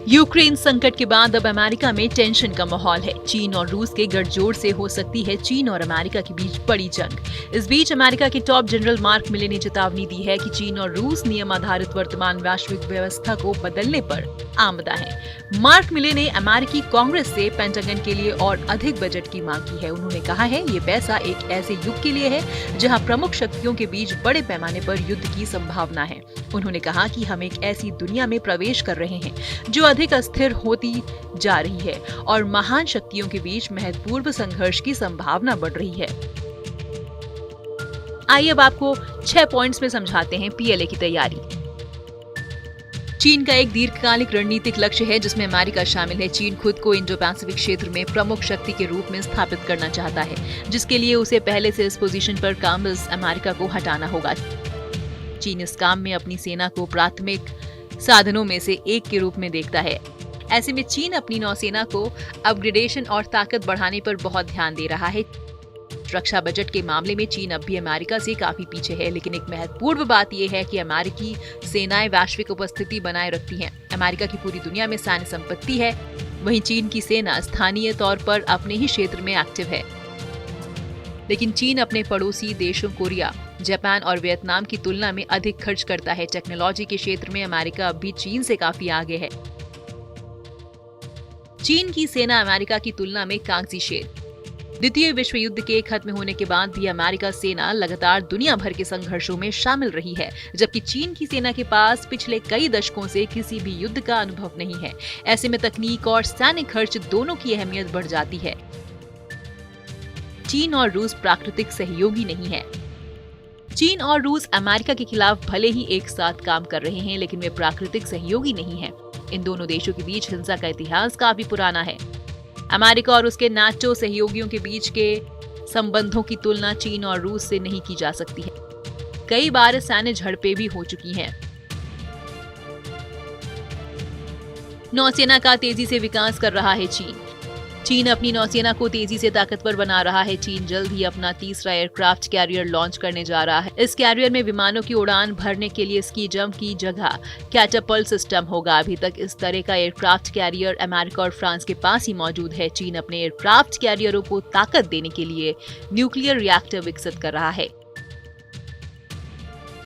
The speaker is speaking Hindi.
यूक्रेन संकट के बाद अब अमेरिका में टेंशन का माहौल है। चीन और रूस के गठजोड़ से हो सकती है चीन और अमेरिका के बीच बड़ी जंग। इस बीच अमेरिका के टॉप जनरल मार्क मिले ने चेतावनी दी है कि चीन और रूस नियम आधारित वर्तमान वैश्विक व्यवस्था को बदलने पर आमदा है। मार्क मिले ने अमेरिकी कांग्रेस से पेंटागन के लिए और अधिक बजट की मांग की है। उन्होंने कहा है ये पैसा एक ऐसे युग के लिए है जहां प्रमुख शक्तियों के बीच बड़े पैमाने पर युद्ध की संभावना है। उन्होंने कहा कि हम एक ऐसी दुनिया में प्रवेश कर रहे हैं जो अधिक अस्थिर होती जा रही है और महान शक्तियों के बीच महत्वपूर्ण संघर्ष की संभावना बढ़ रही है। आइए अब आपको 6 पॉइंट्स में समझाते हैं पीएलए की तैयारी। चीन का एक दीर्घकालिक रणनीतिक लक्ष्य है जिसमें अमेरिका शामिल है। चीन खुद को इंडो पैसिफिक क्षेत्र में प्रमुख शक्ति के रूप में स्थापित करना चाहता है, जिसके लिए उसे पहले से इस पोजीशन पर काबिज अमेरिका को हटाना होगा। चीन इस काम में अपनी सेना को प्राथमिक साधनों में से एक के रूप में देखता है। ऐसे में चीन अपनी नौसेना को अपग्रेडेशन और ताकत बढ़ाने पर बहुत ध्यान दे रहा है। रक्षा बजट के मामले में चीन अब भी अमेरिका से काफी पीछे है, लेकिन एक महत्वपूर्ण बात यह है कि अमेरिकी सेनाएं वैश्विक उपस्थिति बनाए रखती हैं। अमेरिका की पूरी दुनिया में सैन्य संपत्ति है, वहीं चीन की सेना स्थानीय तौर पर अपने ही क्षेत्र में एक्टिव है। लेकिन चीन अपने पड़ोसी देशों कोरिया, जापान और वियतनाम की तुलना में अधिक खर्च करता है। टेक्नोलॉजी के क्षेत्र में अमेरिका अब भी चीन से काफी आगे है। चीन की सेना अमेरिका की तुलना में कागजी शेर। द्वितीय विश्व युद्ध के खत्म होने के बाद भी अमेरिका सेना लगातार दुनिया भर के संघर्षों में शामिल रही है, जबकि चीन की सेना के पास पिछले कई दशकों से किसी भी युद्ध का अनुभव नहीं है। ऐसे में तकनीक और सैन्य खर्च दोनों की अहमियत बढ़ जाती है। चीन और रूस प्राकृतिक सहयोगी नहीं है। चीन और रूस अमेरिका के खिलाफ भले ही एक साथ काम कर रहे हैं, लेकिन वे प्राकृतिक सहयोगी नहीं हैं। इन दोनों देशों के बीच हिंसा का इतिहास काफी पुराना है। अमेरिका और उसके नाटो सहयोगियों के बीच के संबंधों की तुलना चीन और रूस से नहीं की जा सकती है। कई बार सैन्य झड़पें भी हो चुकी हैं। नौसेना का तेजी से विकास कर रहा है चीन अपनी नौसेना को तेजी से ताकतवर बना रहा है। चीन जल्द ही अपना तीसरा एयरक्राफ्ट कैरियर लॉन्च करने जा रहा है। इस कैरियर में विमानों की उड़ान भरने के लिए स्की जंप की जगह कैटापल्ट सिस्टम होगा। अभी तक इस तरह का एयरक्राफ्ट कैरियर अमेरिका और फ्रांस के पास ही मौजूद है। चीन अपने एयरक्राफ्ट कैरियरों को ताकत देने के लिए न्यूक्लियर रिएक्टर विकसित कर रहा है।